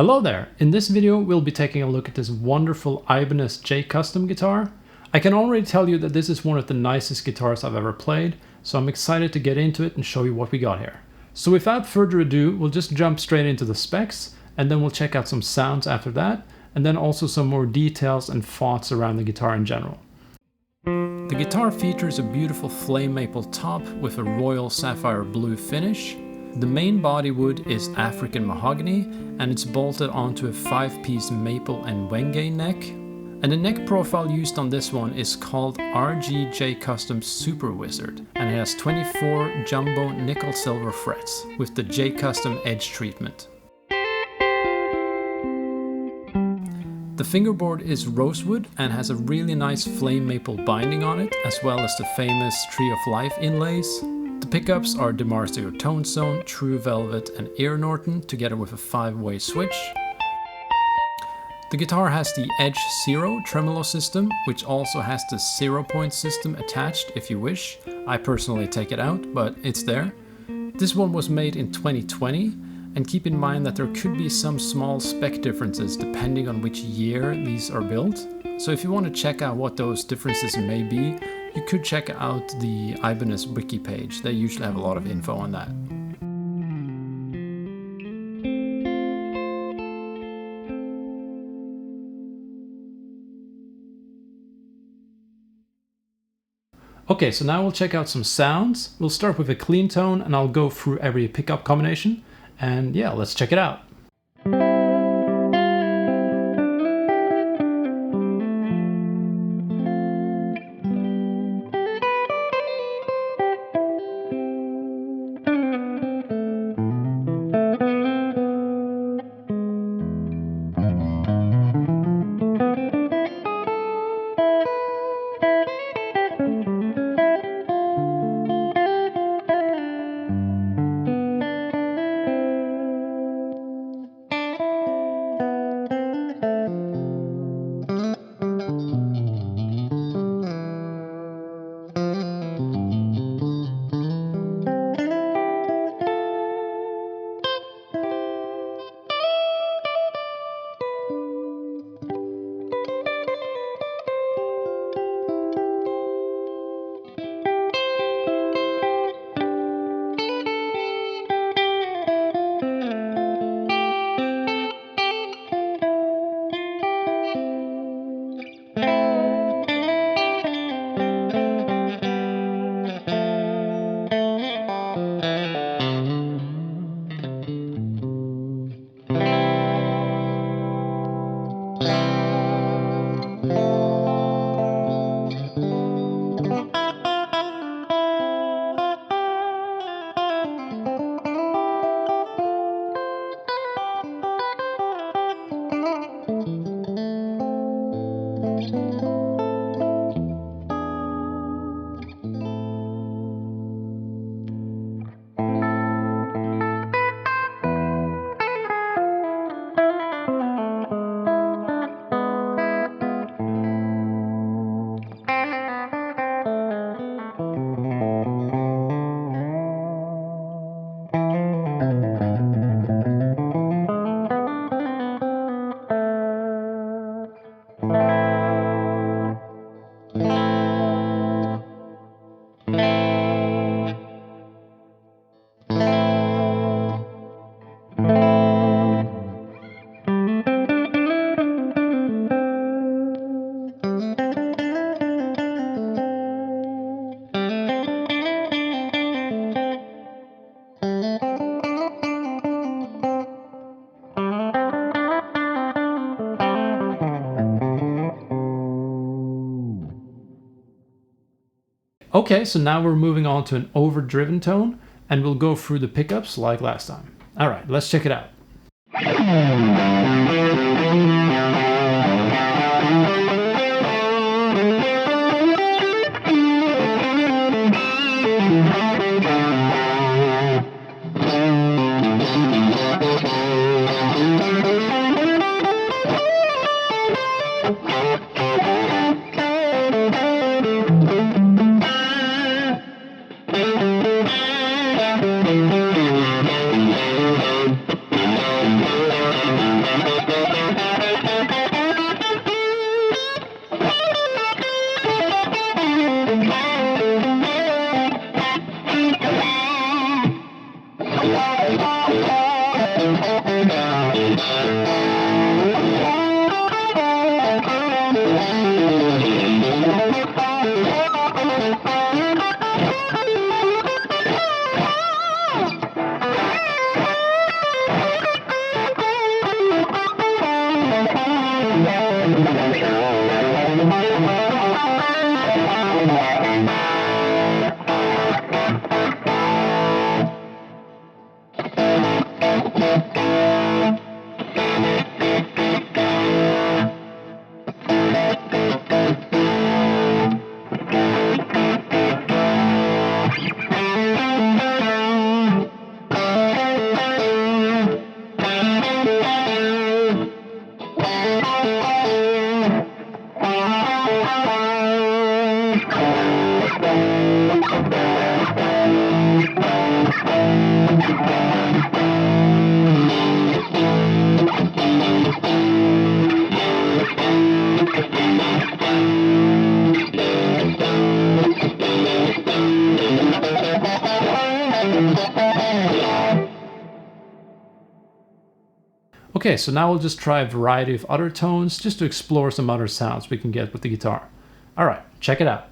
Hello there! In this video we'll be taking a look at this wonderful Ibanez J Custom guitar. I can already tell you that this is one of the nicest guitars I've ever played, so I'm excited to get into it and show you what we got here. So without further ado, we'll just jump straight into the specs, and then we'll check out some sounds after that, and then also some more details and thoughts around the guitar in general. The guitar features a beautiful flame maple top with a royal sapphire blue finish. The main body wood is African mahogany, and it's bolted onto a 5-piece maple and wenge neck. And the neck profile used on this one is called RG8570Z Super Wizard, and it has 24 jumbo nickel silver frets with the J Custom edge treatment. The fingerboard is rosewood and has a really nice flame maple binding on it, as well as the famous Tree of Life inlays. The pickups are DiMarzio Tone Zone, True Velvet and Ear Norton, together with a 5-way switch. The guitar has the Edge 0 tremolo system, which also has the 0-point system attached if you wish. I personally take it out, but it's there. This one was made in 2020, and keep in mind that there could be some small spec differences depending on which year these are built. So if you want to check out what those differences may be, you could check out the Ibanez wiki page. They usually have a lot of info on that. Okay, so now we'll check out some sounds. We'll start with a clean tone and I'll go through every pickup combination. And yeah, let's check it out. Okay, so now we're moving on to an overdriven tone, and we'll go through the pickups like last time. Alright, let's check it out. Okay, so now we'll just try a variety of other tones just to explore some other sounds we can get with the guitar. Alright, check it out.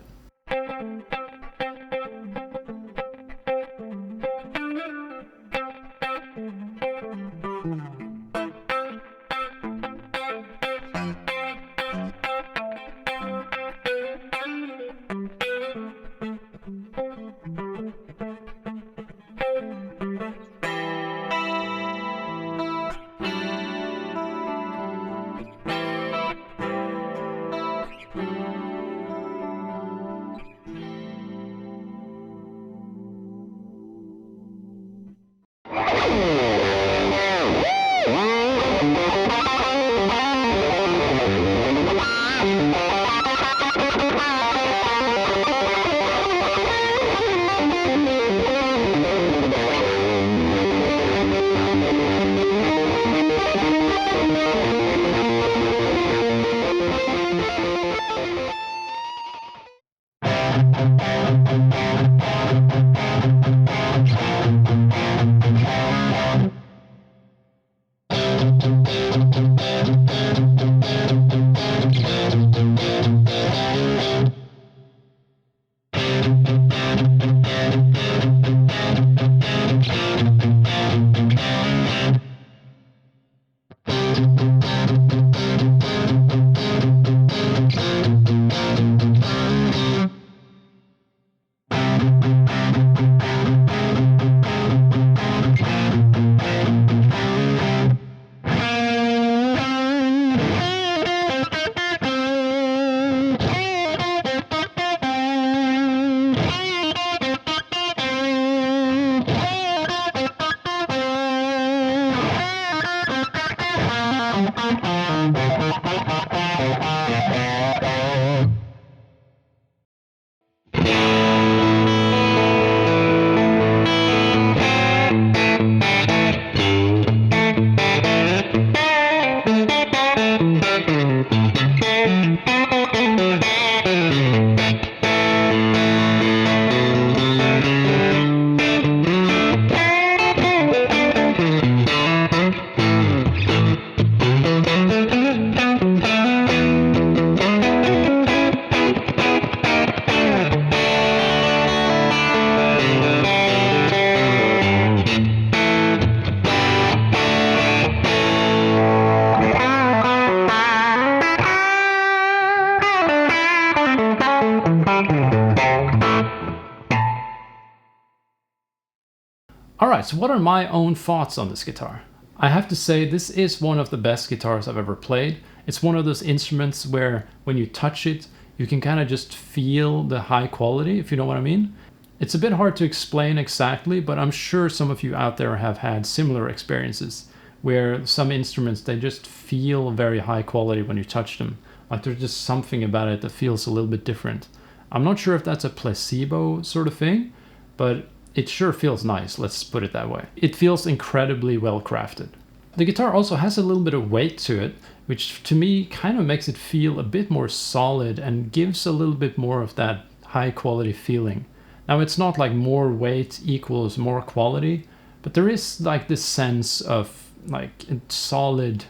Alright, so what are my own thoughts on this guitar? I have to say this is one of the best guitars I've ever played. It's one of those instruments where when you touch it, you can kind of just feel the high quality, if you know what I mean. It's a bit hard to explain exactly, but I'm sure some of you out there have had similar experiences where some instruments, they just feel very high quality when you touch them. Like there's just something about it that feels a little bit different. I'm not sure if that's a placebo sort of thing, but it sure feels nice, let's put it that way. It feels incredibly well crafted. The guitar also has a little bit of weight to it, which to me kind of makes it feel a bit more solid and gives a little bit more of that high quality feeling. Now it's not like more weight equals more quality, but there is like this sense of like a solid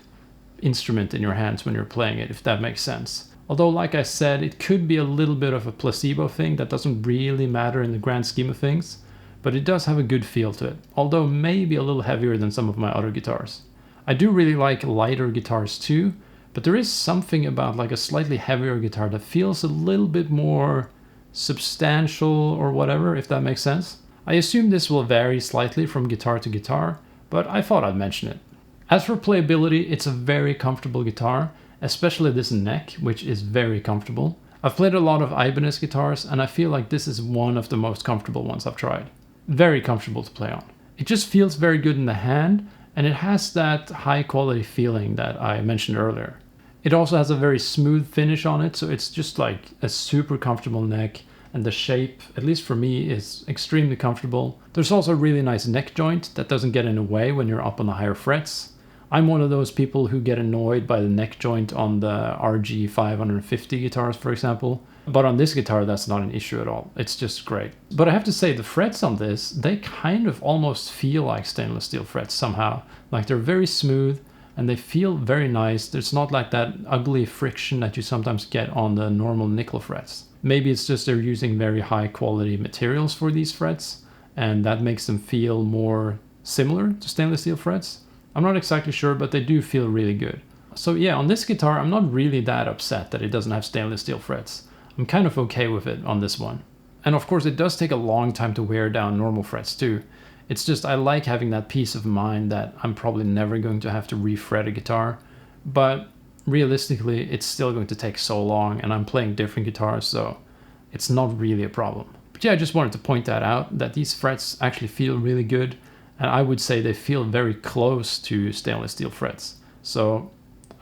instrument in your hands when you're playing it, if that makes sense. Although, like I said, it could be a little bit of a placebo thing that doesn't really matter in the grand scheme of things, but it does have a good feel to it, although maybe a little heavier than some of my other guitars. I do really like lighter guitars too, but there is something about like a slightly heavier guitar that feels a little bit more substantial or whatever, if that makes sense. I assume this will vary slightly from guitar to guitar, but I thought I'd mention it. As for playability, it's a very comfortable guitar, especially this neck, which is very comfortable. I've played a lot of Ibanez guitars, and I feel like this is one of the most comfortable ones I've tried. Very comfortable to play on. It just feels very good in the hand, and it has that high quality feeling that I mentioned earlier. It also has a very smooth finish on it, so it's just like a super comfortable neck, and the shape, at least for me, is extremely comfortable. There's also a really nice neck joint that doesn't get in the way when you're up on the higher frets. I'm one of those people who get annoyed by the neck joint on the RG550 guitars, for example. But on this guitar, that's not an issue at all. It's just great. But I have to say, the frets on this, they kind of almost feel like stainless steel frets somehow. Like they're very smooth and they feel very nice. There's not like that ugly friction that you sometimes get on the normal nickel frets. Maybe it's just they're using very high quality materials for these frets, and that makes them feel more similar to stainless steel frets. I'm not exactly sure, but they do feel really good. So yeah, on this guitar, I'm not really that upset that it doesn't have stainless steel frets. I'm kind of okay with it on this one. And of course, it does take a long time to wear down normal frets too. It's just I like having that peace of mind that I'm probably never going to have to refret a guitar. But realistically, it's still going to take so long, and I'm playing different guitars, so it's not really a problem. But yeah, I just wanted to point that out, that these frets actually feel really good. And I would say they feel very close to stainless steel frets. So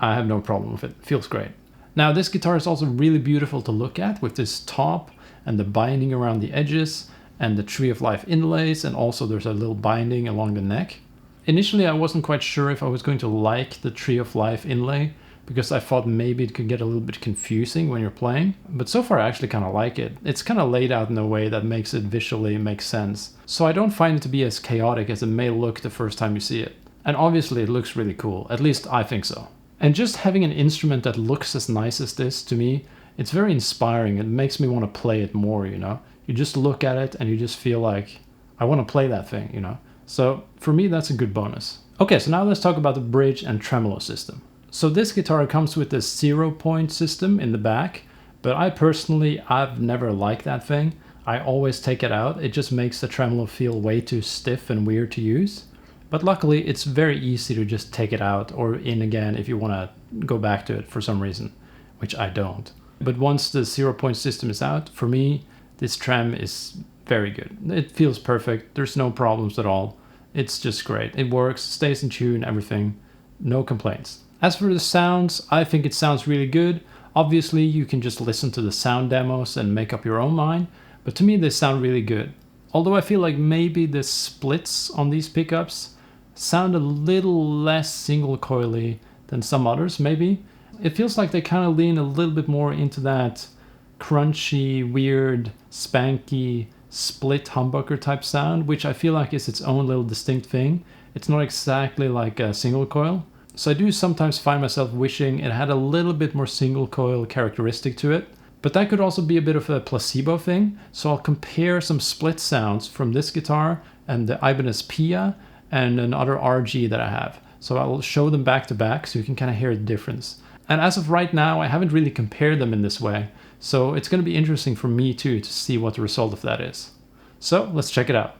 I have no problem with it. It feels great. Now this guitar is also really beautiful to look at with this top and the binding around the edges and the Tree of Life inlays, and also there's a little binding along the neck. Initially I wasn't quite sure if I was going to like the Tree of Life inlay because I thought maybe it could get a little bit confusing when you're playing, but so far I actually kind of like it. It's kind of laid out in a way that makes it visually make sense. So I don't find it to be as chaotic as it may look the first time you see it. And obviously it looks really cool, at least I think so. And just having an instrument that looks as nice as this, to me, it's very inspiring. It makes me want to play it more, you know? You just look at it and you just feel like, I want to play that thing, you know? So for me, that's a good bonus. Okay, so now let's talk about the bridge and tremolo system. So this guitar comes with a 0-point system in the back, but I've never liked that thing. I always take it out. It just makes the tremolo feel way too stiff and weird to use. But luckily it's very easy to just take it out or in again if you want to go back to it for some reason, which I don't. But once the 0-point system is out, for me, this trem is very good. It feels perfect. There's no problems at all. It's just great. It works, stays in tune, everything. No complaints. As for the sounds, I think it sounds really good. Obviously, you can just listen to the sound demos and make up your own mind, but to me they sound really good. Although I feel like maybe the splits on these pickups sound a little less single coily than some others, maybe. It feels like they kind of lean a little bit more into that crunchy, weird, spanky, split humbucker type sound, which I feel like is its own little distinct thing. It's not exactly like a single coil. So I do sometimes find myself wishing it had a little bit more single coil characteristic to it. But that could also be a bit of a placebo thing. So I'll compare some split sounds from this guitar and the Ibanez Pia and another RG that I have. So I'll show them back to back so you can kind of hear the difference. And as of right now, I haven't really compared them in this way. So it's going to be interesting for me too to see what the result of that is. So let's check it out.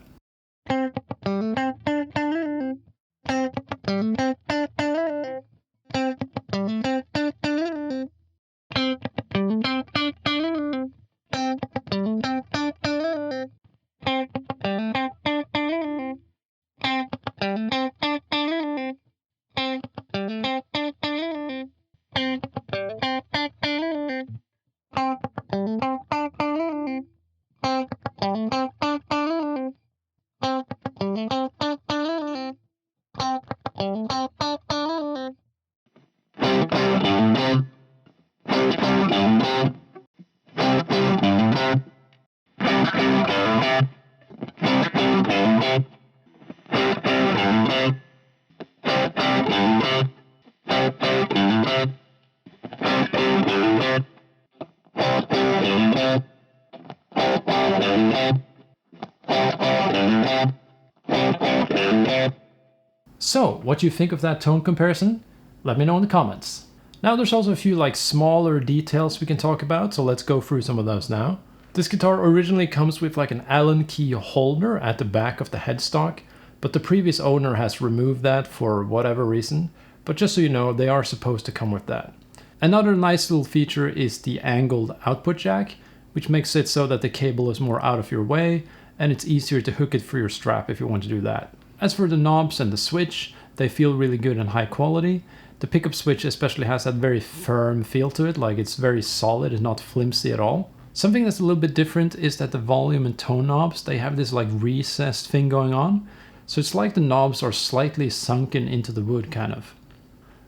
So, what do you think of that tone comparison? Let me know in the comments. Now there's also a few like smaller details we can talk about, so let's go through some of those now. This guitar originally comes with like an Allen key holder at the back of the headstock, but the previous owner has removed that for whatever reason. But just so you know, they are supposed to come with that. Another nice little feature is the angled output jack, which makes it so that the cable is more out of your way and it's easier to hook it for your strap if you want to do that. As for the knobs and the switch, they feel really good and high quality. The pickup switch especially has that very firm feel to it, like it's very solid and not flimsy at all. Something that's a little bit different is that the volume and tone knobs, they have this like recessed thing going on. So it's like the knobs are slightly sunken into the wood kind of.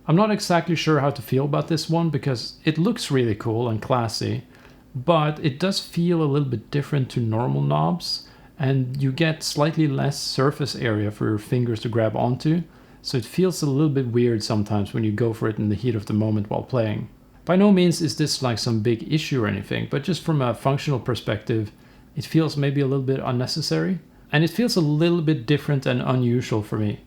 I'm not exactly sure how to feel about this one because it looks really cool and classy, but it does feel a little bit different to normal knobs, and you get slightly less surface area for your fingers to grab onto, so it feels a little bit weird sometimes when you go for it in the heat of the moment while playing. By no means is this like some big issue or anything, but just from a functional perspective, it feels maybe a little bit unnecessary, and it feels a little bit different and unusual for me.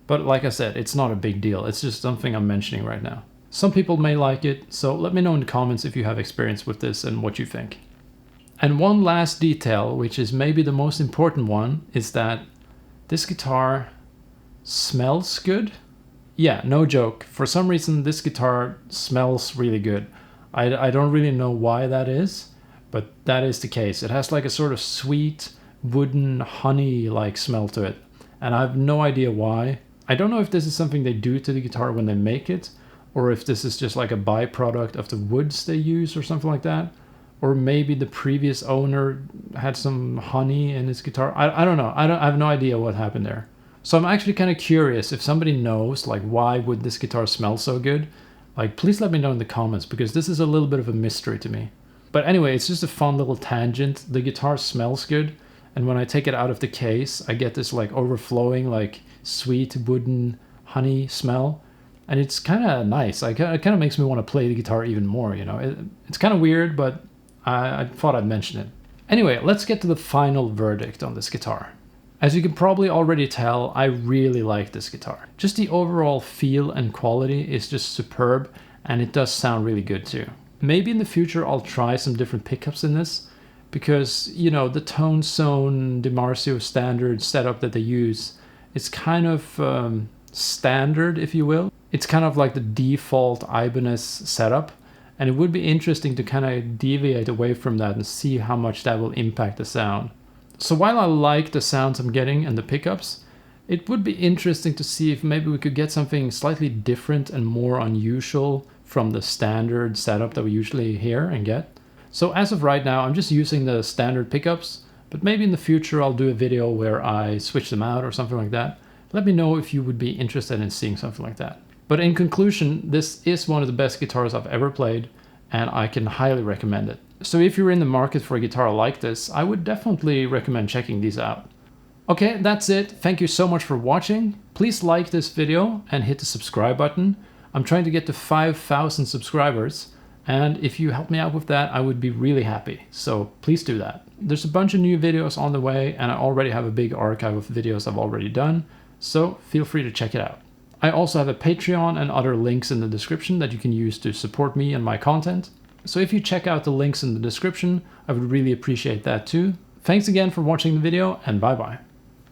But like I said, it's not a big deal, it's just something I'm mentioning right now. Some people may like it, so let me know in the comments if you have experience with this and what you think. And one last detail, which is maybe the most important one, is that this guitar smells good. Yeah, no joke. For some reason, this guitar smells really good. I don't really know why that is, but that is the case. It has like a sort of sweet, wooden, honey-like smell to it. And I have no idea why. I don't know if this is something they do to the guitar when they make it, or if this is just like a byproduct of the woods they use or something like that. Or maybe the previous owner had some honey in his guitar. I don't know. I have no idea what happened there. So I'm actually kind of curious if somebody knows, like, why would this guitar smell so good? Like, please let me know in the comments, because this is a little bit of a mystery to me. But anyway, it's just a fun little tangent. The guitar smells good, and when I take it out of the case, I get this like overflowing, like sweet wooden honey smell. And it's kind of nice. It kind of makes me want to play the guitar even more, you know. It's kind of weird, but I thought I'd mention it. Anyway, let's get to the final verdict on this guitar. As you can probably already tell, I really like this guitar. Just the overall feel and quality is just superb, and it does sound really good too. Maybe in the future I'll try some different pickups in this, because, you know, the Tone Zone DiMarzio standard setup that they use, it's kind of standard, if you will. It's kind of like the default Ibanez setup, and it would be interesting to kind of deviate away from that and see how much that will impact the sound. So while I like the sounds I'm getting and the pickups, it would be interesting to see if maybe we could get something slightly different and more unusual from the standard setup that we usually hear and get. So as of right now, I'm just using the standard pickups, but maybe in the future I'll do a video where I switch them out or something like that. Let me know if you would be interested in seeing something like that. But in conclusion, this is one of the best guitars I've ever played, and I can highly recommend it. So if you're in the market for a guitar like this, I would definitely recommend checking these out. Okay, that's it. Thank you so much for watching. Please like this video and hit the subscribe button. I'm trying to get to 5,000 subscribers, and if you help me out with that, I would be really happy. So please do that. There's a bunch of new videos on the way, and I already have a big archive of videos I've already done, so feel free to check it out. I also have a Patreon and other links in the description that you can use to support me and my content. So if you check out the links in the description, I would really appreciate that too. Thanks again for watching the video, and bye bye.